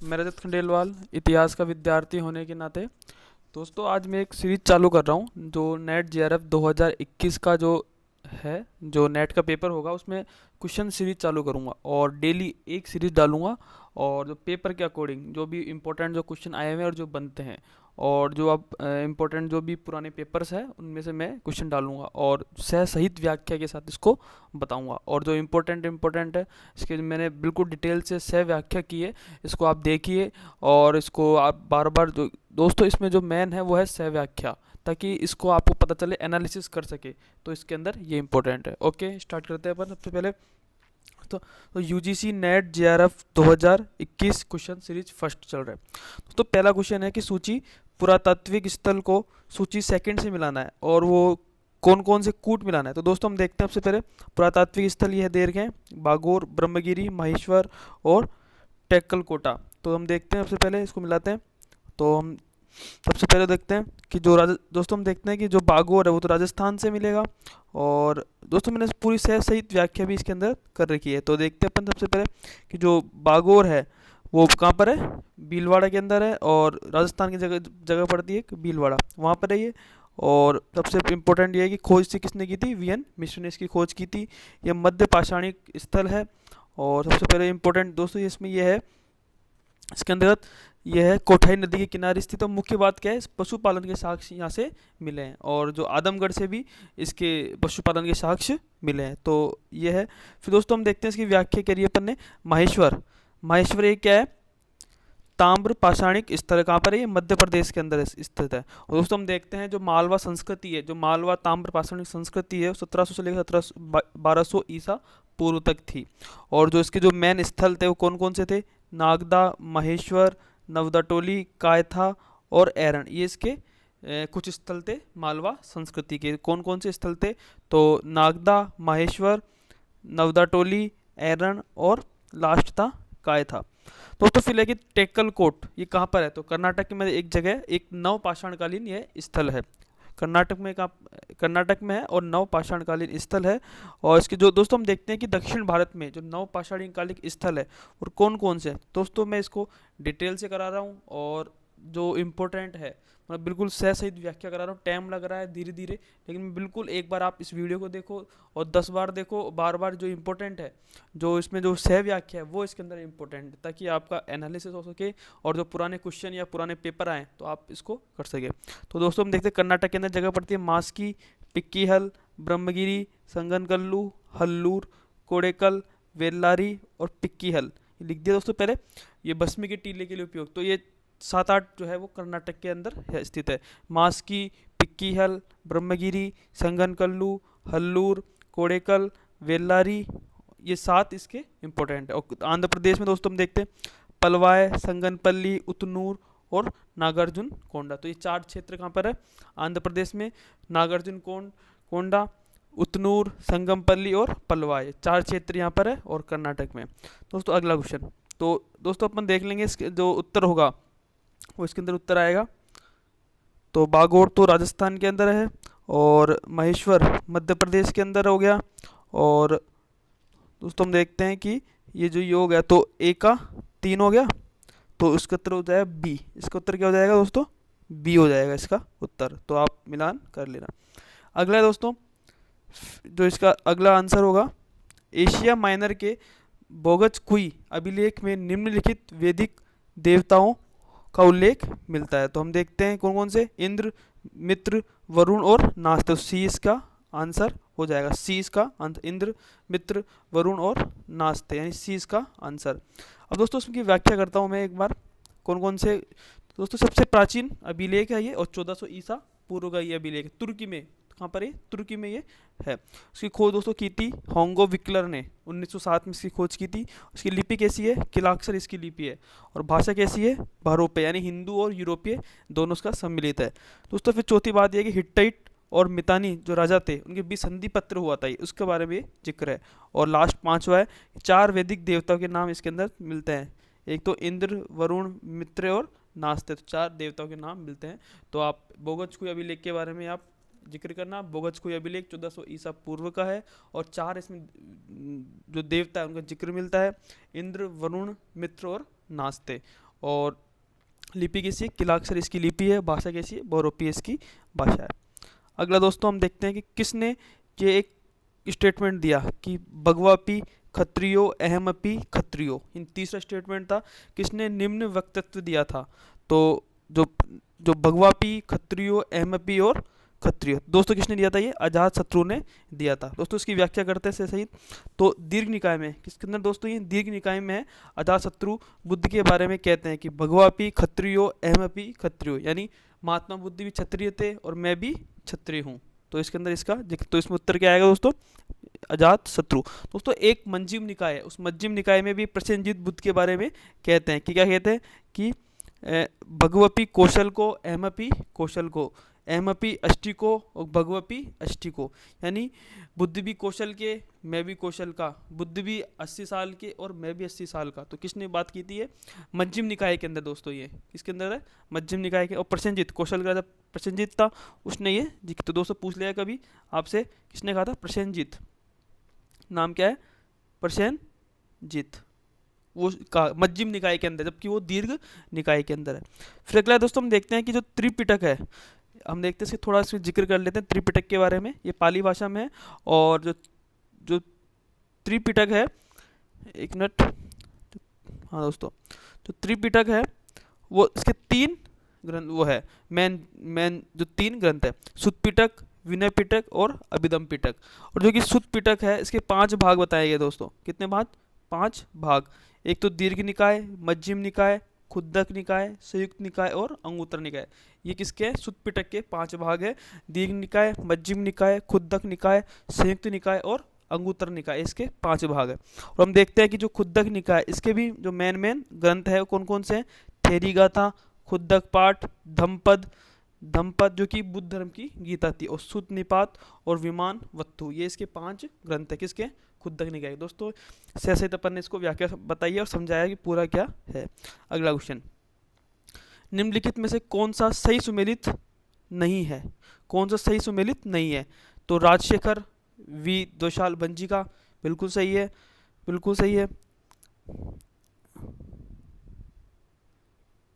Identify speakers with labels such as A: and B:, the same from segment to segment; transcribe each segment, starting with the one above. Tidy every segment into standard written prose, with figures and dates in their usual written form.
A: मैं रजत खंडेलवाल, इतिहास का विद्यार्थी होने के नाते दोस्तों आज मैं एक सीरीज चालू कर रहा हूँ जो नेट जेआरएफ 2021 का जो है, जो नेट का पेपर होगा उसमें क्वेश्चन सीरीज चालू करूँगा और डेली एक सीरीज डालूँगा। और जो पेपर के अकॉर्डिंग जो भी इम्पोर्टेंट जो क्वेश्चन आए हुए हैं और जो बनते हैं और जो अब इम्पोर्टेंट जो भी पुराने पेपर्स हैं उनमें से मैं क्वेश्चन डालूंगा और सह सहित व्याख्या के साथ इसको बताऊंगा। और जो इम्पोर्टेंट है इसके मैंने बिल्कुल डिटेल से सह व्याख्या की है, इसको आप देखिए और इसको आप बार बार जो दोस्तों इसमें जो मेन है वो है सह व्याख्या, ताकि इसको आपको पता चले एनालिसिस कर सके। तो इसके अंदर ये इंपॉर्टेंट है। ओके, स्टार्ट करते हैं अपन सबसे पहले। तो UGC net JRF 2021 question series first चल रहा है। तो पहला क्वेश्चन है कि सूची पुरातात्विक स्थल को सूची सेकंड से मिलाना है और वो कौन कौन से कूट मिलाना है। तो दोस्तों हम देखते हैं सबसे पहले पुरातात्विक स्थल ये देर हैं बागोर, ब्रह्मगिरी, महेश्वर और टेक्कलकोटा। तो हम देखते हैं सबसे पहले इसको मिलाते हैं। तो हम सबसे पहले देखते हैं कि दोस्तों हम देखते हैं कि जो बागोर है वो तो राजस्थान से मिलेगा। और दोस्तों मैंने पूरी सह सहित व्याख्या भी इसके अंदर कर रखी है। तो देखते हैं अपन सबसे पहले कि जो बागोर है वो कहाँ पर है, भीलवाड़ा के अंदर है और राजस्थान की जगह जगह पड़ती है एक भीलवाड़ा, वहाँ पर है ये। और सबसे इम्पोर्टेंट ये है कि खोज से किसने की थी, वीएन मिश्र ने इसकी खोज की थी। ये मध्य पाषाणिक स्थल है। और सबसे पहले इम्पोर्टेंट दोस्तों इसमें यह है, इसके अंतर्गत यह है कोठाई नदी के किनारे स्थित। तो मुख्य बात क्या है, पशुपालन के साक्ष्य यहाँ से मिले हैं और जो आदमगढ़ से भी इसके पशुपालन के साक्ष्य मिले हैं। तो ये है। फिर दोस्तों हम देखते हैं इसकी व्याख्या करिए अपन ने। माहेश्वर, माहेश्वर ये क्या है, ताम्र पाषाणिक स्थल कहाँ पर है, ये मध्य प्रदेश के अंदर स्थित है। और दोस्तों हम देखते हैं जो मालवा संस्कृति है, जो मालवा ताम्र पाषाणिक संस्कृति है 1700 से लेकर 1200 ईसा पूर्व तक थी। और जो इसके जो मेन स्थल थे वो कौन कौन से थे, नागदा, महेश्वर, नवदाटोली, कायथा और एरन। ये इसके कुछ स्थल थे मालवा संस्कृति के। कौन कौन से स्थल थे, तो नागदा, माहेश्वर, नवदाटोली, एरन और लास्ट था कायथा। दोस्तों फिर है कि टेक्कलकोट, ये कहाँ पर है, तो कर्नाटक में एक जगह एक नव पाषाणकालीन ये स्थल है। कर्नाटक में कर्नाटक में है और नव पाषाणकालीन स्थल है। और इसके जो दोस्तों हम देखते हैं कि दक्षिण भारत में जो नव पाषाणकालीन स्थल है और कौन कौन से हैं। दोस्तों मैं इसको डिटेल से करा रहा हूँ और जो इम्पोर्टेंट है मतलब बिल्कुल सह सहित व्याख्या करा रहा हूँ। टाइम लग रहा है धीरे धीरे, लेकिन बिल्कुल एक बार आप इस वीडियो को देखो और 10 बार देखो, बार बार जो इम्पोर्टेंट है, जो इसमें जो सह व्याख्या है वो इसके अंदर इम्पोर्टेंट है, ताकि आपका एनालिसिस हो सके और जो पुराने क्वेश्चन या पुराने पेपर आए तो आप इसको कर सके। तो दोस्तों हम देखते हैं कर्नाटक के अंदर जगह पड़ती है मास्की, पिक्कीहल, ब्रह्मगिरी, संगनकल्लू, हल्लूर, कोडेकल, वेल्लारी और पिक्कीहल। ये लिख दिया दोस्तों पहले। ये भस्मी के टीले के लिए उपयोग, तो ये 7-8 जो है वो कर्नाटक के अंदर है स्थित है। मास्की, पिक्कीहल, ब्रह्मगिरी, संगनकल्लू, हल्लूर, कोडेकल, वेल्लारी, ये 7 इसके इम्पोर्टेंट है। और आंध्र प्रदेश में दोस्तों हम देखते हैं पलवाय, संगनपल्ली, उतनूर और नागार्जुन कोंडा। तो ये 4 क्षेत्र कहाँ पर है, आंध्र प्रदेश में नागार्जुन कोंडा, उतनूर, संगमपल्ली और पलवाय, 4 क्षेत्र यहाँ पर है। और कर्नाटक में दोस्तों अगला क्वेश्चन, तो दोस्तों अपन देख लेंगे इसके जो उत्तर होगा वो इसके अंदर उत्तर आएगा। तो बागोर तो राजस्थान के अंदर है और महेश्वर मध्य प्रदेश के अंदर हो गया। और दोस्तों हम देखते हैं कि ये जो योग है तो ए का 3 हो गया, तो इसका उत्तर हो जाएगा बी। इसका उत्तर क्या हो जाएगा दोस्तों, बी हो जाएगा इसका उत्तर। तो आप मिलान कर लेना। अगला है दोस्तों, जो इसका अगला आंसर होगा, एशिया माइनर के बोगचकुई अभिलेख में निम्नलिखित वैदिक देवताओं का उल्लेख मिलता है। तो हम देखते हैं कौन कौन से, इंद्र, मित्र, वरुण और नास्ते। तो सी इसका आंसर हो जाएगा, सी इसका आंसर, इंद्र, मित्र, वरुण और नास्ते, यानी सी इसका आंसर। अब दोस्तों इसकी व्याख्या करता हूँ मैं एक बार, कौन कौन से। दोस्तों सबसे प्राचीन अभिलेख है ये और 1400 ईसा पूर्व का ये अभिलेख तुर्की में, कहाँ पर है, तुर्की में ये है। उसकी खोज दोस्तों की थी होंगो विक्लर ने 1907 में इसकी खोज की थी। उसकी लिपि कैसी है, किलाक्षर इसकी लिपि है। और भाषा कैसी है, भारोपे, यानी हिंदू और यूरोपीय दोनों उसका सम्मिलित है। दोस्तों फिर चौथी बात यह कि हिट्टाइट और मितानी जो राजा थे उनके बीच संधि पत्र हुआ था, उसके बारे में जिक्र है। और लास्ट 5वां है, 4 वैदिक देवताओं के नाम इसके अंदर मिलते हैं। एक तो इंद्र, वरुण, मित्र और नास्ते, तो 4 देवताओं के नाम मिलते हैं। तो आप बोगचकुई अभिलेख के बारे में आप जिक्र करना। बोगचकुई अभिलेख 1400 ईसा पूर्व का है और 4 इसमें जो देवता है उनका जिक्र मिलता है, इंद्र, वरुण, मित्र और नास्ते। और लिपि कैसी है, किलाक्षर इसकी लिपि है, भाषा कैसी है, बहुरूपी इसकी भाषा है। अगला दोस्तों हम देखते हैं कि किसने ये एक स्टेटमेंट दिया कि भगवापी क्षत्रियो अहमपि क्षत्रियो, इन तीसरा स्टेटमेंट था, किसने निम्न वक्तव्य दिया था। तो जो जो भगवापी क्षत्रियो अहमपि और क्षत्रिय दोस्तों किसने दिया था, ये अजात शत्रु ने दिया था। दोस्तों इसकी व्याख्या करते हैं सही। तो दीर्घ निकाय में किसके अंदर दोस्तों, ये दीर्घ निकाय में है, अजात शत्रु बुद्ध के बारे में कहते हैं कि भगवापी क्षत्रियो अहमपि क्षत्रियो, यानी महात्मा बुद्ध भी क्षत्रिय थे और मैं भी क्षत्रिय हूँ। तो इसके अंदर इसका तो इसमें उत्तर क्या आएगा दोस्तों, अजात शत्रु। दोस्तों एक मंजिम निकाय है, उस मंजिम निकाय में भी प्रसेनजीत बुद्ध के बारे में कहते हैं कि क्या कहते हैं कि भगवपी कौशल को अहमपि कौशल को, अहमपि अष्टि को और भगवपी अष्टि को, यानी बुद्ध भी कौशल के मैं भी कौशल का, बुद्ध भी 80 साल के और मैं भी 80 साल का। तो किसने बात की थी, ये मध्यम निकाय के अंदर दोस्तों, ये किसके अंदर है, मध्यम निकाय के। और प्रसेनजीत कौशल का जब प्रसेनजीत था उसने ये तो दोस्तों पूछ लिया कभी आपसे, किसने कहा था, प्रसेनजीत, नाम क्या है, प्रसेनजीत, वो का मध्यम निकाय के अंदर, जबकि वो दीर्घ निकाय के अंदर है। फिर अगला दोस्तों हम देखते हैं कि जो त्रिपिटक है, हम देखते हैं इसके थोड़ा सा जिक्र कर लेते हैं त्रिपिटक के बारे में। ये पाली भाषा में है और जो जो त्रिपिटक है, एक मिनट, हाँ दोस्तों, जो त्रिपिटक है वो इसके 3 ग्रंथ वो है, मेन मेन जो 3 ग्रंथ है, सुत्त पिटक, विनय पिटक और अभिधम पिटक। और जो कि सुत्त पिटक है इसके 5 भाग बताए गए दोस्तों, कितने भाग, 5 भाग। एक तो दीर्घ निकाय, मध्यम निकाय, खुद्दक निकाय, संयुक्त निकाय और अंगुत्तर निकाय। ये किसके हैं, सुत्त पिटक के 5 भाग है, दीर्घ निकाय, मध्यम निकाय, खुद्दक निकाय, संयुक्त निकाय और अंगुत्तर निकाय, इसके 5 भाग है। और हम देखते हैं कि जो खुद्दक निकाय, इसके भी जो मेन ग्रंथ है कौन कौन से हैं, थेरीगाथा, खुद्दक पाठ, धम्पद, धम्पद जो कि बुद्ध धर्म की गीता थी, और सुत्त निपात और विमान वत्तु, ये इसके 5 ग्रंथ है, किसके, खुद्दक निकाय। दोस्तों सहित अपन ने इसको व्याख्या बताइए और समझाया कि पूरा क्या है। अगला क्वेश्चन, निम्नलिखित में से कौन सा सही सुमेलित नहीं है, कौन सा सही सुमेलित नहीं है। तो राजशेखर वी दोशाल बंजी का बिल्कुल सही है, बिल्कुल सही है,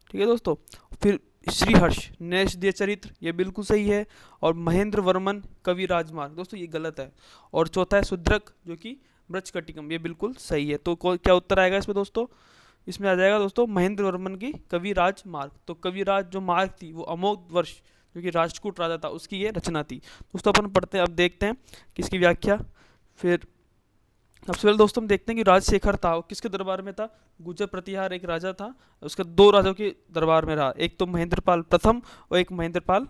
A: ठीक है दोस्तों। फिर श्रीहर्ष नैषधीय चरित्र, ये बिल्कुल सही है। और महेंद्र वर्मन कवि राजमार्ग, दोस्तों ये गलत है। और चौथा है शुद्रक जो कि मृच्छकटिकम, ये बिल्कुल सही है। तो क्या उत्तर आएगा इसमें दोस्तों, इसमें आ जाएगा दोस्तों महेंद्र वर्मन की कवि राजमार्ग। तो कविराज जो मार्ग थी वो अमोघ वर्ष जो कि राष्ट्रकूट राजा था उसकी ये रचना थी। दोस्तों अपन पढ़ते हैं, अब देखते हैं किसकी व्याख्या। फिर सबसे पहले दोस्तों हम देखते हैं कि राजशेखर था वो किसके दरबार में था, गुर्जर प्रतिहार एक राजा था, उसका 2 राजाओं के दरबार में रहा, एक तो महेंद्रपाल प्रथम और एक महिपाल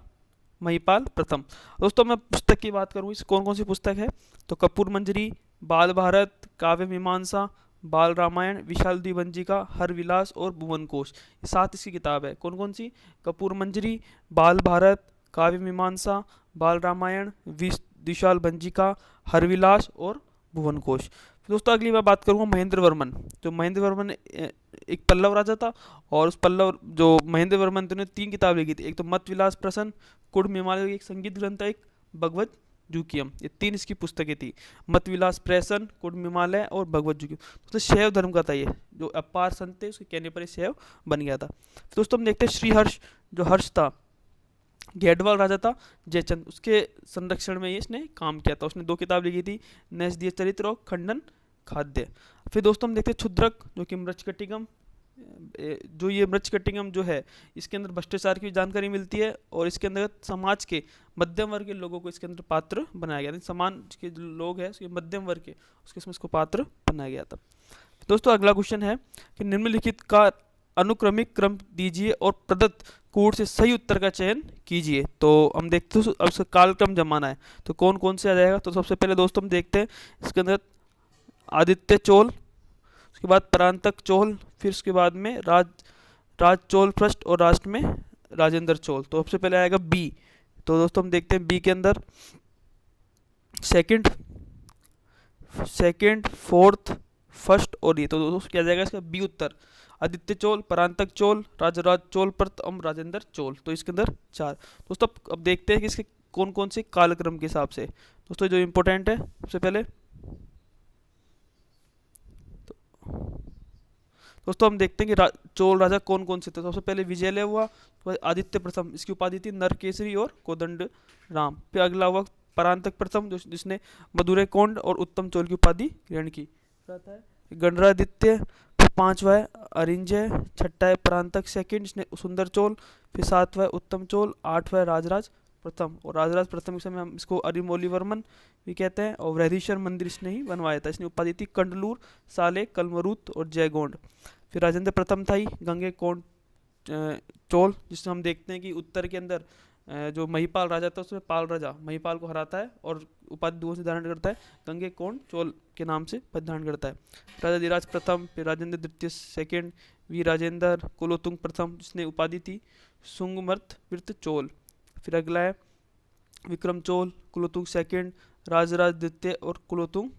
A: प्रथम। दोस्तों मैं पुस्तक की बात करूँ, इस कौन कौन सी पुस्तक है, तो कपूर मंजरी, बाल भारत, काव्य मीमांसा, बाल रामायण, विशाल द्विभंजिका, हर विलास और भुवन कोश, ये 7 इसकी किताब है। कौन कौन सी, कपूर मंजरी, बाल भारत, काव्य मीमांसा, बाल रामायण, विशाल भंजिका, हर विलास और भुवन कोश। दोस्तों अगली मैं बात करूँगा महेंद्र वर्मन। जो महेंद्र वर्मन एक पल्लव राजा था, और उस पल्लव जो महेंद्र वर्मन थे उन्होंने 3 किताब लिखी थी, एक तो मत विलास प्रसन्न, कुड़ मिमालय एक संगीत ग्रंथ है, एक भगवत जूकियम, ये 3 इसकी पुस्तकें थी, मत विलास प्रसन्न, कुड़ मिमालय और भगवत जूकियम। दोस्तों शैव धर्म का था ये, जो अपार संत थे उसके कहने पर शैव बन गया था। दोस्तों हम देखते हैं श्रीहर्ष, जो हर्ष था गेडवाल राजा था जयचंद, उसके संरक्षण में ये इसने काम किया था। उसने 2 किताब लिखी थी, नैषधीय चरित्र और खंडन खाद्य। फिर दोस्तों हम देखते हैं क्षुद्रक जो कि मृच्छकटिकम, जो ये मृच्छकटिकम जो है इसके अंदर भ्रष्टाचार की जानकारी मिलती है, और इसके अंदर समाज के मध्यम वर्ग के लोगों को इसके अंदर पात्र बनाया गया, समाज के जो लोग हैं उसके मध्यम वर्ग के उसके इसमें इसको पात्र बनाया गया था। दोस्तों अगला क्वेश्चन है कि निम्नलिखित का अनुक्रमिक क्रम दीजिए और प्रदत्त कोड से सही उत्तर का चयन कीजिए। तो हम देखते हैं अब कालक्रम जमाना है, तो कौन कौन से आ जाएगा। तो सबसे पहले दोस्तों हम देखते हैं इसके अंदर आदित्य चोल, उसके बाद परांतक चोल, फिर उसके बाद में राज चोल फर्स्ट और लास्ट में राजेंद्र चोल। तो सबसे पहले आएगा बी। तो दोस्तों हम देखते हैं बी के अंदर सेकंड फोर्थ फर्स्ट और ये, तो दोस्तों क्या जाएगा इसका बी उत्तर, आदित्य चोल, परांतक चोल, राजराज चोल, प्रथम राजेंद्र चोल। तो इसके अंदर 4। दोस्तों अब देखते हैं कि इसके कौन कौन से कालक्रम के हिसाब से। दोस्तों जो इम्पोर्टेंट है सबसे पहले दोस्तों हम देखते हैं कि चोल राजा कौन कौन से थे। सबसे पहले विजयलय हुआ, उसके बाद आदित्य प्रथम, इसकी उपाधि थी नरकेसरी और कोदंड राम। फिर अगला हुआ परांतक प्रथम, जिसने मदुरै कोंड और उत्तम चोल की उपाधि ग्रहण की। फिर आता है गणरादित्य, फिर पांचवा है अरिंजय, छठा है परांतक सेकंड जिसने सुंदर चोल, फिर सातवां है उत्तम चोल, आठवां है राजराज प्रथम। और राजराज प्रथम के समय हम इसको अरिमौलीवर्मन भी कहते हैं। और वृहदीश्वर मंदिर इसने ही बनवाया था। इसने उपाधि थी कंडलूर, साले, कलमरूत और जयगोंड। फिर राजेंद्र प्रथम था ही गंगे कोंड चोल, जिसमें हम देखते हैं कि उत्तर के अंदर जो महिपाल राजा था उसमें पाल राजा महिपाल को हराता है और उपाधि दो से धारण करता है, गंगे कोंड चोल के नाम से पद धारण करता है। राजा धीराज प्रथम, फिर राजेंद्र द्वितीय सेकंड, वीर राजेंद्र, कुलोतुंग प्रथम जिसने उपाधि थी सुंगमर्त वृत्त चोल। फिर अगला है विक्रम चोल, कुलोतुंग सेकंड, राजराज द्वितीय और कुलोतुंग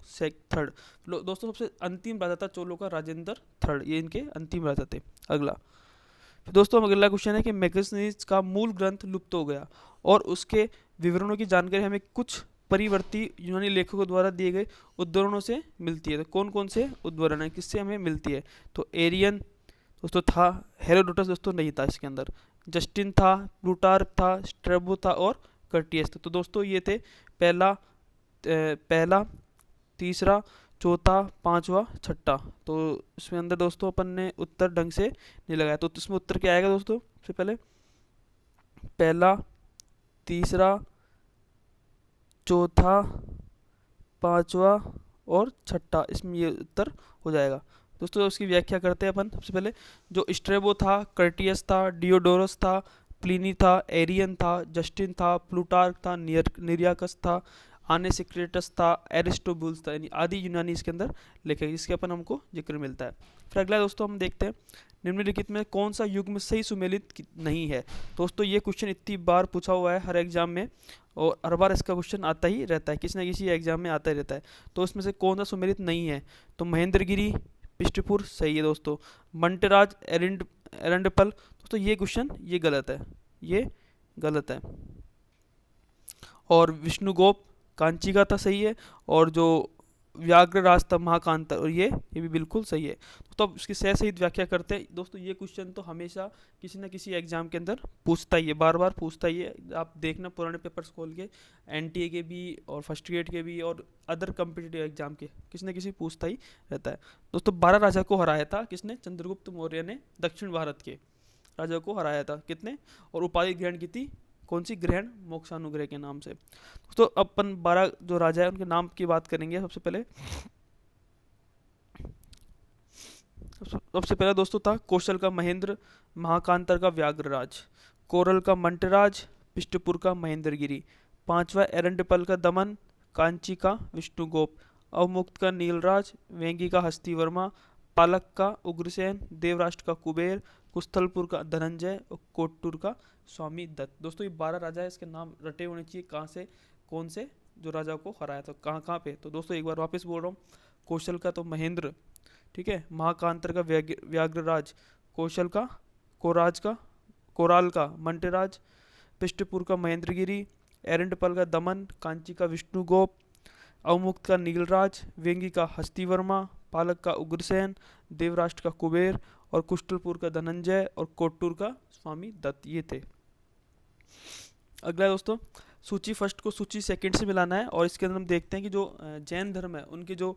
A: थर्ड। दोस्तों सबसे अंतिम राजा था चोलों का राजेंद्र थर्ड, ये इनके अंतिम राजा थे। अगला फिर दोस्तों अगला क्वेश्चन है कि मैगनीज का मूल ग्रंथ लुप्त हो गया और उसके विवरणों की जानकारी हमें कुछ परिवर्ती यूनानी लेखकों द्वारा दिए गए उद्धरणों से मिलती है। तो कौन कौन से उद्धरण है, किससे हमें मिलती है? तो एरियन दोस्तों था, हेरोडोटस दोस्तों नहीं था इसके अंदर, जस्टिन था, प्लूटार्क था, स्ट्रेबो था और कर्टियस था। तो दोस्तों ये थे पहला, तीसरा, चौथा, पांचवा, छठा। तो इसमें अंदर दोस्तों अपन ने उत्तर ढंग से नहीं लगाया। तो इसमें उत्तर क्या आएगा दोस्तों? सबसे पहले पहला, तीसरा, चौथा, पांचवा और छठा, इसमें ये उत्तर हो जाएगा। दोस्तों उसकी व्याख्या करते हैं अपन। सबसे पहले जो स्ट्रेबो था, कर्टियस था, डियोडोरस था, प्लिनी था, एरियन था, जस्टिन था, प्लूटार्क था, निरियाकस था, आनेसिक्रेटस था, एरिस्टोबुल्स था, यानी आदि यूनानी इसके अंदर लिखे, इसके अपन हमको जिक्र मिलता है। फिर अगला दोस्तों हम देखते हैं निम्नलिखित में कौन सा युग्म सही सुमेलित नहीं है। दोस्तों ये क्वेश्चन इतनी बार पूछा हुआ है हर एग्जाम में और हर बार इसका क्वेश्चन आता ही रहता है, किसी न किसी एग्जाम में आता ही रहता है। तो इसमें से कौन सा सुमेलित नहीं है? तो महेंद्रगिरी पिष्टपुर सही है दोस्तों। मंटराज एरंडपल, दोस्तों ये क्वेश्चन ये गलत है, ये गलत है। और विष्णुगोप कांची का था सही है। और जो व्याघ्रराज था महाकांत, और ये भी बिल्कुल सही है। तो अब इसकी सह सहित व्याख्या करते हैं। दोस्तों ये क्वेश्चन तो हमेशा किसी न किसी एग्जाम के अंदर पूछता ही है, बार बार पूछता ही है। आप देखना पुराने पेपर्स खोल के, एनटीए के भी और फर्स्ट ग्रेड के भी और अदर कम्पिटिटिव एग्जाम के, किसी न किसी पूछता ही रहता है। दोस्तों 12 राजा को हराया था किसने? चंद्रगुप्त मौर्य ने दक्षिण भारत के राजा को हराया था। कितने? और उपाधि ग्रहण की थी कौन सी? ग्रहण मोक्षानुग्रह के नाम से। तो अपन 12 जो राजा है उनके नाम की बात करेंगे। सबसे पहला दोस्तों था कौशल का महेंद्र, महाकांतर का व्याघ्रराज, कोरल का मंटराज, पिष्टपुर का महेंद्रगिरी, पांचवा एरंडपल का दमन, कांची का विष्णुगोप, अवमुक्त का नीलराज, वेंगी का हस्तिवर्मा, पालक का उग्रसेन, देवराष्ट्र का कुबेर, कुस्थलपुर का धनंजय और कोटपुर का स्वामी दत्त। दोस्तों ये 12 राजा है, इसके नाम रटे होने चाहिए कहाँ से कौन से जो राजा को हराया था, कहाँ कहाँ पे। तो दोस्तों एक बार वापस बोल रहा हूँ, कौशल का तो महेंद्र, ठीक है, महाकांतर का व्याघ्रराज, कौशल का कोराज का कोराल का मंटराज, पिष्टपुर का महेंद्रगिरी, एरंडपल का दमन, कांची का विष्णुगोप, अवमुक्त का नीलराज, वेंगी का हस्तिवर्मा, पालक का उग्रसेन, देवराष्ट्र का कुबेर और कुष्टलपुर का धनंजय और कोट्टूर का स्वामी दत्त, ये थे। अगला दोस्तों सूची फर्स्ट को सूची सेकंड से मिलाना है और इसके अंदर हम देखते हैं कि जो जैन धर्म है उनके जो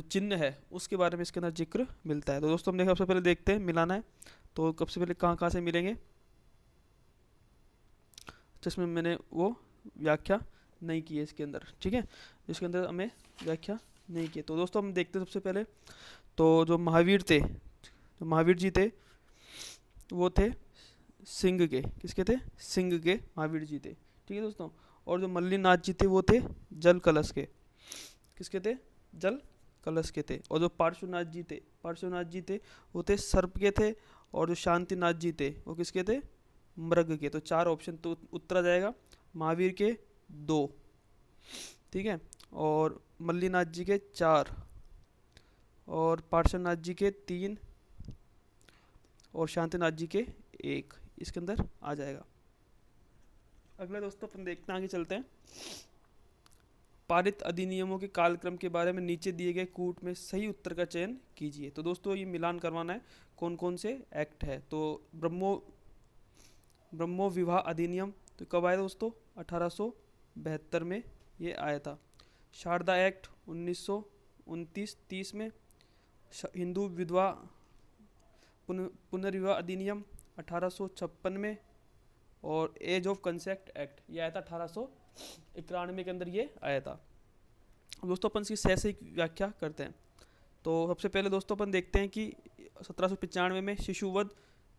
A: चिन्ह है उसके बारे में इसके अंदर जिक्र मिलता है। तो दोस्तों हम सबसे पहले देखते हैं मिलाना है तो सबसे पहले कहाँ कहाँ से मिलेंगे, जिसमें मैंने वो व्याख्या नहीं की है इसके अंदर, ठीक है, इसके अंदर हमें व्याख्या नहीं की। तो दोस्तों हम देखते हैं सबसे पहले तो जो महावीर थे, जो महावीर जी थे वो थे सिंह के, किसके थे? सिंह के महावीर जी थे, ठीक है दोस्तों। और जो मल्लीनाथ जी थे वो थे जल कलश के, किसके थे? जल कलश के थे। और जो पार्श्वनाथ जी थे वो थे सर्प के थे। और जो शांतिनाथ जी थे वो किसके थे? मृग के। तो 4 ऑप्शन तो उत्तर आ जाएगा, महावीर के 2, ठीक है, और मल्लीनाथ जी के 4 और पार्श्वनाथ जी के 3 और शांतिनाथ जी के 1, इसके अंदर आ जाएगा। अगला दोस्तों अपन देखते हैं, आगे चलते हैं। पारित अधिनियमों के कालक्रम के बारे में नीचे दिए गए कूट में सही उत्तर का चयन कीजिए। तो दोस्तों ये मिलान करवाना है कौन कौन से एक्ट है। तो ब्रह्मो विवाह अधिनियम तो कब आया दोस्तों? 1872 में ये आया था। शारदा एक्ट 1929-30 में। हिंदू विधवा पुनर्विवाह अधिनियम 1856 में। और एज ऑफ कंसेप्ट एक्ट ये आया था 1891 के अंदर ये आया था। दोस्तों अपन इसकी सही व्याख्या करते हैं। तो सबसे पहले दोस्तों अपन देखते हैं कि 1795 में शिशुवध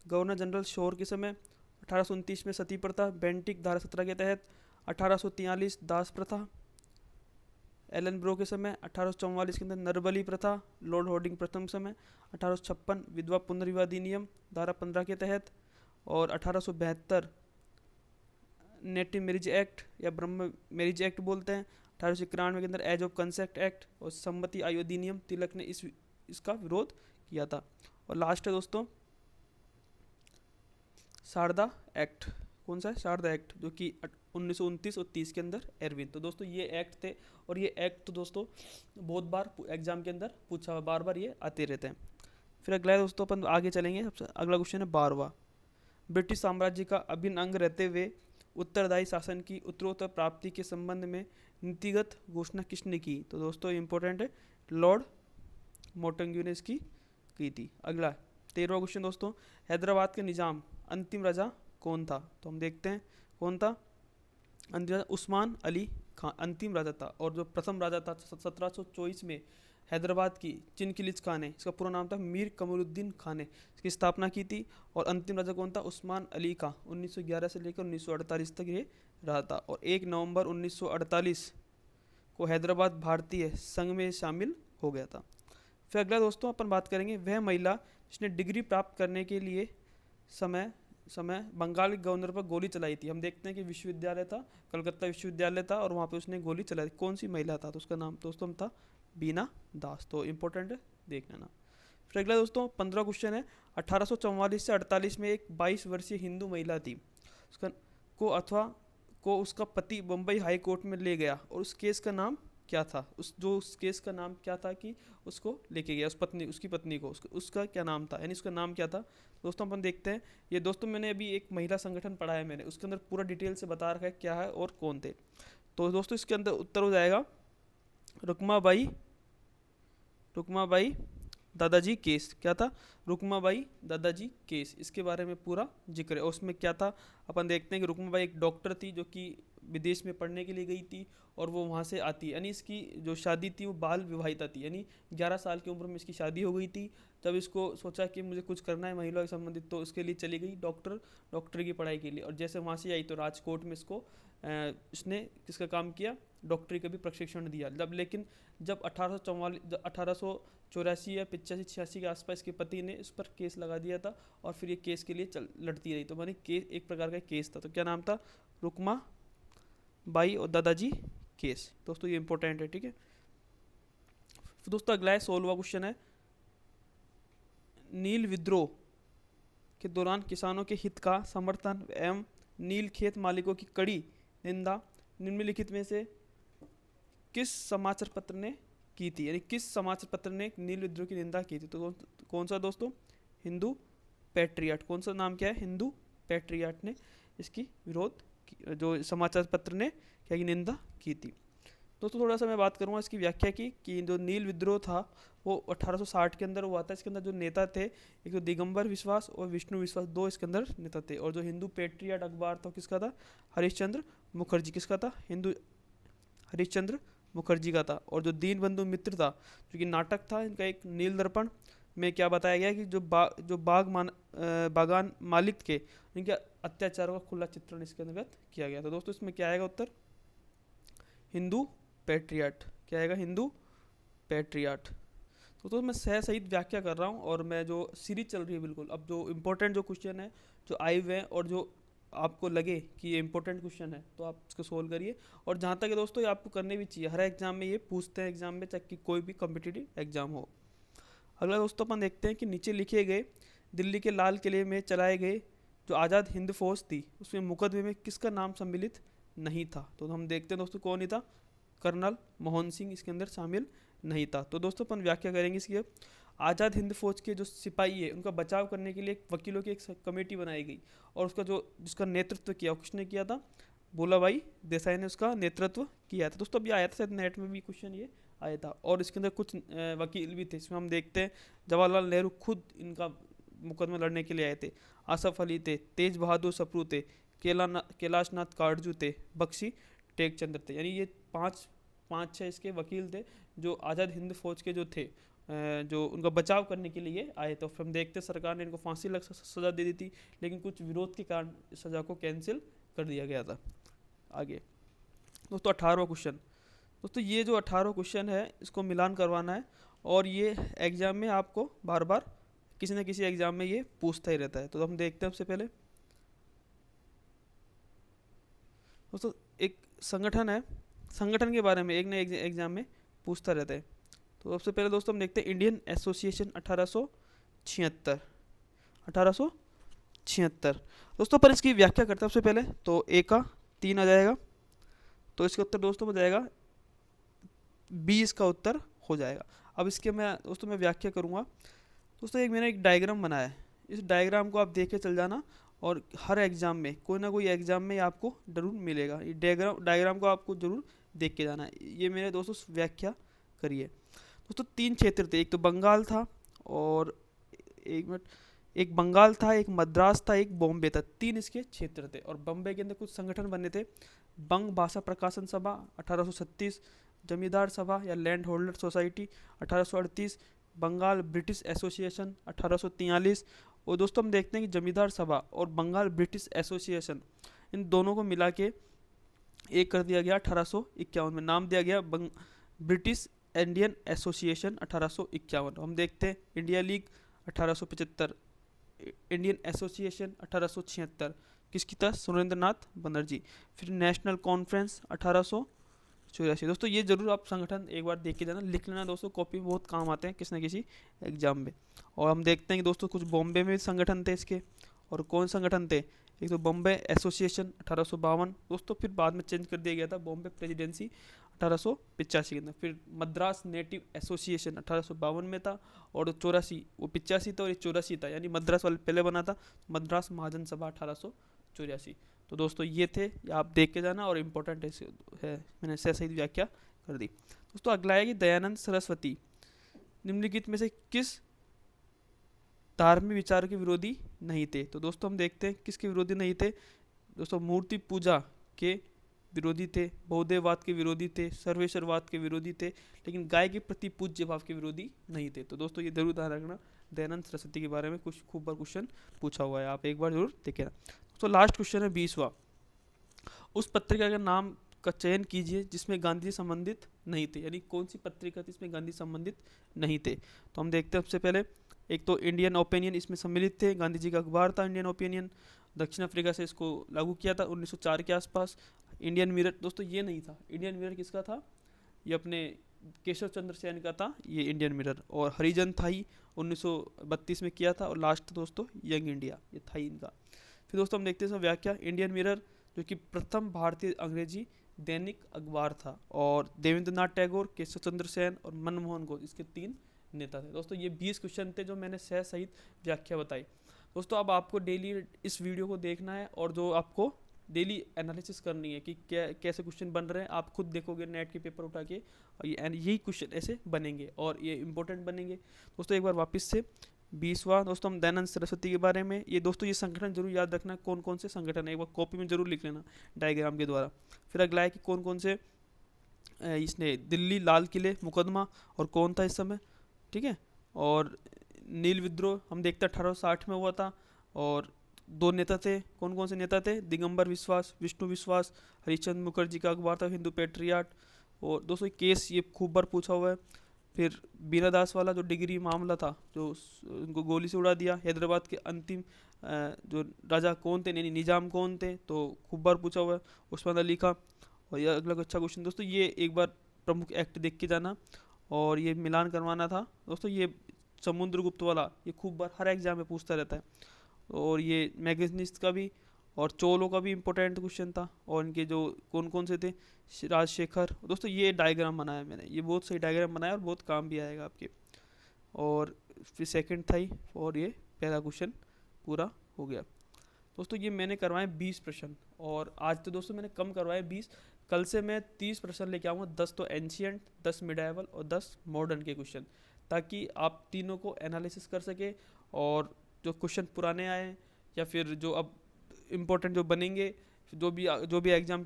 A: गवर्नर जनरल शोर के समय, 1829 में सती प्रथा बेंटिक धारा 17 के तहत, 1843 दास प्रथा एलन ब्रो के समय, 1844 के अंदर नरबली प्रथा लॉर्ड हॉर्डिंग प्रथम समय, 1856 विधवा पुनर्विवाह अधिनियम धारा 15 के तहत, और 1872 नेटिव मैरिज एक्ट या ब्रह्म मैरिज एक्ट बोलते हैं। 1891 के अंदर एज ऑफ कंसेप्ट एक्ट और सम्मति आयु अधिनियम तिलक ने इसका विरोध किया था। और लास्ट है दोस्तों शारदा एक्ट। कौन सा है? शारदा एक्ट, जो कि 1929 और 30 के अंदर एरविन। तो दोस्तों ये एक्ट थे, और ये एक्ट तो दोस्तों बहुत बार एग्जाम के अंदर पूछा हुआ, बार बार ये आते रहते हैं। फिर अगला है दोस्तों, अपन आगे चलेंगे। सबसे अगला क्वेश्चन है 12वां। ब्रिटिश साम्राज्य का अभिन्न अंग रहते हुए उत्तरदायी शासन की उत्तरोत्तर प्राप्ति के संबंध में नीतिगत घोषणा किसने की? तो दोस्तों इंपॉर्टेंट है, लॉर्ड मोंटेग्यू ने इसकी की थी। अगला 13वां क्वेश्चन दोस्तों, हैदराबाद के निजाम अंतिम राजा कौन था? तो हम देखते हैं कौन था अंतिम राजा। उस्मान अली खान अंतिम राजा था। और जो प्रथम राजा था 1724 में हैदराबाद की चिनकिलिच खान है, इसका पूरा नाम था मीर कमरुद्दीन खान ने इसकी स्थापना की थी। और अंतिम राजा कौन था? उस्मान अली का 1911 से लेकर 1948 तक ये रहा था। और 1 नवंबर 1948 को हैदराबाद भारतीय संघ में शामिल हो गया था। फिर अगला दोस्तों अपन बात करेंगे, वह महिला जिसने डिग्री प्राप्त करने के लिए समय बंगाल के गवर्नर पर गोली चलाई थी। हम देखते हैं कि विश्वविद्यालय था, कलकत्ता विश्वविद्यालय था, और वहाँ पे उसने गोली चलाई थी। कौन सी महिला था? तो उसका नाम दोस्तों था बीना दास। तो इंपॉर्टेंट है, देख लेना। फिर अगला दोस्तों 15 क्वेश्चन है, 1844 से 48 में एक 22 वर्षीय हिंदू महिला थी, उसका उसका पति बम्बई हाई कोर्ट में ले गया, और उस केस का नाम क्या था? उस केस का नाम क्या था कि उसको लेके गया, उसकी पत्नी को, उसका क्या नाम था, यानी उसका नाम क्या था? दोस्तों अपन देखते हैं। ये दोस्तों मैंने अभी एक महिला संगठन पढ़ा है मैंने, उसके अंदर पूरा डिटेल से बता रखा है क्या है और कौन थे। तो दोस्तों इसके अंदर उत्तर हो जाएगा रुकमाबाई दादाजी केस। क्या था? रुकमाबाई दादाजी केस, इसके बारे में पूरा जिक्र है। और उसमें क्या था अपन देखते हैं कि रुकमाबाई एक डॉक्टर थी जो कि विदेश में पढ़ने के लिए गई थी, और वो वहाँ से आती है, यानी इसकी जो शादी थी वो बाल विवाहिता थी, यानी 11 साल की उम्र में इसकी शादी हो गई थी। तब इसको सोचा कि मुझे कुछ करना है महिला के संबंधित, तो उसके लिए चली गई डॉक्टर की पढ़ाई के लिए। और जैसे वहाँ से आई तो राजकोट में इसने किसका काम किया? डॉक्टरी का भी प्रशिक्षण दिया। लेकिन जब 1884 या 85-86 के आसपास इसके पति ने इस पर केस लगा दिया था, और फिर ये केस के लिए लड़ती रही। तो मानी केस एक प्रकार का केस था। तो क्या नाम था? रुकमा बाई और दादाजी केस। दोस्तों ये इंपॉर्टेंट है, ठीक है। दोस्तों अगला है 16वां क्वेश्चन है, नील विद्रोह के दौरान किसानों के हित का समर्थन एवं नील खेत मालिकों की कड़ी निंदा निम्नलिखित में से किस समाचार पत्र ने की थी? यानी किस समाचार पत्र ने नील विद्रोह की निंदा की थी? तो कौन सा दोस्तों? हिंदू पैट्रियट। कौन सा नाम क्या है? हिंदू पैट्रियट ने इसकी विरोध जो समाचार पत्र ने क्या की निंदा की थी। दोस्तों थोड़ा सा मैं बात करूँगा इसकी व्याख्या की कि जो नील विद्रोह था वो 1860 के अंदर हुआ था। इसके अंदर जो नेता थे, एक तो दिगंबर विश्वास और विष्णु विश्वास, दो इसके अंदर नेता थे। और जो हिंदू पैट्रियट अखबार था किसका था? हरिश्चंद्र मुखर्जी। किसका था? हिंदू हरिश्चंद्र मुखर्जी का था। और जो दीनबंधु मित्र था, जो कि नाटक था इनका एक, नील दर्पण में क्या बताया गया कि जो बागान मालिक थे इनके अत्याचारों का खुला चित्रण इसके अंतर्गत किया गया था। दोस्तों इसमें क्या आएगा उत्तर? हिंदू पैट्रियट। क्या आएगा? हिंदू पैट्रियट। तो मैं सहित व्याख्या कर रहा हूँ, और मैं जो सीरीज चल रही है बिल्कुल, अब जो इंपॉर्टेंट जो क्वेश्चन है जो आए हुए हैं और जो आपको लगे कि ये इंपॉर्टेंट क्वेश्चन है तो आप इसको सोल्व करिए। और जहाँ तक है दोस्तों ये आपको करने भी चाहिए, हर एग्जाम में ये पूछते हैं एग्जाम में, चाहे कि कोई भी कॉम्पिटिटिव एग्जाम हो। अगला दोस्तों अपन देखते हैं कि नीचे लिखे गए दिल्ली के लाल किले में चलाए गए जो आज़ाद हिंद फौज थी उसमें मुकदमे में किसका नाम सम्मिलित नहीं था? तो हम देखते हैं दोस्तों कौन ही था? कर्नल मोहन सिंह इसके अंदर शामिल नहीं था। तो दोस्तों अपन व्याख्या करेंगे इसकी। आज़ाद हिंद फौज के जो सिपाही है उनका बचाव करने के लिए वकीलों की एक कमेटी बनाई गई, और उसका जिसका नेतृत्व किया किसने किया था, भोला भाई देसाई ने उसका नेतृत्व किया था। दोस्तों अभी आया था शायद नेट में भी क्वेश्चन ये आया था, और इसके अंदर कुछ वकील भी थे। इसमें हम देखते हैं जवाहरलाल नेहरू खुद इनका मुकदमा लड़ने के लिए आए थे, आसफ अली थे, तेज बहादुर सप्रू थे, कैलाश नाथ काटजू थे, बख्शी टेकचंद्र थे। यानी ये पाँच छः इसके वकील थे जो आज़ाद हिंद फौज के जो थे, जो उनका बचाव करने के लिए आए। तो फिर हम देखते सरकार ने इनको फांसी लग सज़ा दे दी थी, लेकिन कुछ विरोध के कारण सज़ा को कैंसिल कर दिया गया था। आगे दोस्तों 18वां क्वेश्चन। दोस्तों ये जो 18वां क्वेश्चन है इसको मिलान करवाना है, और ये एग्जाम में आपको बार बार किसी न किसी एग्जाम में ये पूछता ही रहता है। तो हम देखते हैं सबसे पहले दोस्तों एक संगठन है, संगठन के बारे में एक नए एग्जाम में पूछता रहता है। तो सबसे पहले दोस्तों हम देखते हैं इंडियन एसोसिएशन 1876 दोस्तों। पर इसकी व्याख्या करते हैं सबसे पहले। तो ए का 3 आ जाएगा, तो इसका उत्तर दोस्तों हो जाएगा 20 का उत्तर हो जाएगा। अब इसके मैं व्याख्या करूँगा। दोस्तों मैंने एक डायग्राम बनाया है, इस डायग्राम को आप देख के चल जाना, और हर एग्ज़ाम में कोई ना कोई एग्ज़ाम में आपको ज़रूर मिलेगा। ये डायग्राम को आपको ज़रूर देख के जाना है। ये मेरे दोस्तों व्याख्या करिए। दोस्तों 3 क्षेत्र थे, एक तो बंगाल था, और एक बंगाल था, एक मद्रास था, एक बॉम्बे था। 3 इसके क्षेत्र थे, और बॉम्बे के अंदर कुछ संगठन बने थे। बंग भाषा प्रकाशन सभा 1836, जमींदार सभा या land holder society 1838, Bengal British association 1843। और दोस्तों हम देखते हैं कि जमींदार सभा और बंगाल ब्रिटिश एसोसिएशन इन दोनों को मिला के एक कर दिया गया 1851 में, नाम दिया गया ब्रिटिश इंडियन एसोसिएशन 1851। हम देखते हैं इंडिया लीग 1875, इंडियन एसोसिएशन 1876 किसकी था, सुरेंद्र नाथ बनर्जी। फिर नेशनल कॉन्फ्रेंस 1884। दोस्तों ये जरूर आप संगठन एक बार देख के जाना, लिख लेना दोस्तों, कॉपी में बहुत काम आते हैं किसी न किसी एग्जाम में। और हम देखते हैं कि दोस्तों कुछ बॉम्बे में संगठन थे इसके, और कौन संगठन थे, एक तो बॉम्बे एसोसिएशन 1852 दोस्तों, फिर बाद में चेंज कर दिया गया था बॉम्बे प्रेसिडेंसी 1885 के अंदर। फिर मद्रास नेटिव एसोसिएशन 1852 में था, और 84 वो 85 था और ये 84 था, यानी मद्रास वाले पहले बना था, मद्रास महाजन सभा 1884। तो दोस्तों ये थे, ये आप देख के जाना, और इम्पोर्टेंट है, मैंने सही व्याख्या कर दी। दोस्तों अगला है कि दयानंद सरस्वती निम्नलिखित में से किस धार्मिक विचार के विरोधी नहीं थे। तो दोस्तों हम देखते हैं किसके विरोधी नहीं थे। दोस्तों मूर्ति पूजा के विरोधी थे, बौद्धवाद के विरोधी थे, सर्वेश्वरवाद के विरोधी थे, लेकिन गाय के प्रति पूज्य भाव के विरोधी नहीं थे। तो दोस्तों ये जरूर ध्यान रखना, दयानंद सरस्वती के बारे में कुछ खूब बार क्वेश्चन पूछा हुआ है, आप एक बार जरूर देखें। तो लास्ट क्वेश्चन है 20वां। उस पत्रिका का नाम का चयन कीजिए जिसमें गांधी संबंधित नहीं थे, यानी कौन सी पत्रिका थी इसमें गांधी संबंधित नहीं थे। तो हम देखते हैं सबसे पहले, एक तो इंडियन ओपिनियन इसमें सम्मिलित थे, गांधी जी का अखबार था इंडियन ओपिनियन, दक्षिण अफ्रीका से इसको लागू किया था 1904 के आसपास। इंडियन मिरर दोस्तों ये नहीं था, इंडियन मिरर किसका था, ये अपने केशव चंद्र सेन का था ये इंडियन मिरर। और हरिजन था ही 1932 में किया था। और लास्ट दोस्तों यंग इंडिया, ये था ही इनका। फिर दोस्तों हम देखते हैं व्याख्या, इंडियन मिरर जो कि प्रथम भारतीय अंग्रेजी दैनिक अखबार था, और देवेंद्र नाथ टैगोर, केशव चंद्र सेन और मनमोहन घोष इसके 3 नेता थे। दोस्तों ये 20 क्वेश्चन थे जो मैंने सहित व्याख्या बताई। दोस्तों अब आपको डेली इस वीडियो को देखना है, और जो आपको डेली एनालिसिस करनी है कि कैसे क्वेश्चन बन रहे हैं। आप खुद देखोगे नेट के पेपर उठा के, और यही क्वेश्चन ऐसे बनेंगे और ये इंपॉर्टेंट बनेंगे। दोस्तों एक बार वापस से 20वां दोस्तों हम दयानंद सरस्वती के बारे में, ये दोस्तों ये संगठन जरूर याद रखना कौन कौन से संगठन है, एक बार कॉपी में जरूर लिख लेना डायग्राम के द्वारा। फिर अगला है कि कौन कौन से इसने दिल्ली लाल किले मुकदमा और कौन था इस समय, ठीक है। और नील विद्रोह हम देखते हैं 1860 में हुआ था, और 2 नेता थे, कौन कौन से नेता थे, दिगंबर विश्वास, विष्णु विश्वास, हरिश्चंद्र मुखर्जी का अखबार था हिंदू पेट्रियाट। और दोस्तों केस ये खूब बार पूछा हुआ है। फिर बीना दास वाला जो डिग्री मामला था, जो उनको गोली से उड़ा दिया, हैदराबाद के अंतिम जो राजा कौन थे, यानी निजाम कौन थे, तो खूब बार पूछा हुआ है, उस्मान अली का। और ये अगला अच्छा क्वेश्चन दोस्तों, ये एक बार प्रमुख एक्ट देख के जाना, और ये मिलान करवाना था दोस्तों। ये समुद्रगुप्त वाला ये खूब बार हर एग्जाम में पूछता रहता है, और ये मैगनीज का भी, और चोलों का भी इम्पोर्टेंट क्वेश्चन था, और इनके जो कौन कौन से थे, राजशेखर। दोस्तों ये डायग्राम बनाया मैंने, ये बहुत सही डायग्राम बनाया और बहुत काम भी आएगा आपके। और फिर सेकंड था ही, और ये पहला क्वेश्चन पूरा हो गया। दोस्तों ये मैंने करवाए 20 प्रश्न, और आज तो दोस्तों मैंने कम करवाए 20। कल से मैं 30 प्रश्न लेके आऊँगा, 10 तो एंशियंट, 10 मिडाइवल और 10 मॉडर्न के क्वेश्चन, ताकि आप तीनों को एनालिसिस कर सके। और जो क्वेश्चन पुराने आए या फिर जो अब इम्पोर्टेंट जो बनेंगे, जो भी एग्ज़ाम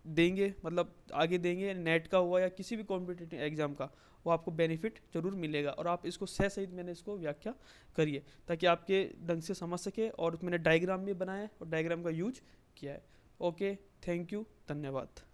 A: देंगे, मतलब आगे देंगे, नेट का हुआ या किसी भी कॉम्पिटिटिव एग्ज़ाम का, वो आपको बेनिफिट जरूर मिलेगा। और आप इसको सह सहित मैंने इसको व्याख्या करिए, ताकि आपके ढंग से समझ सके। और मैंने डायग्राम भी बनाया है और डायग्राम का यूज किया है। ओके, थैंक यू, धन्यवाद।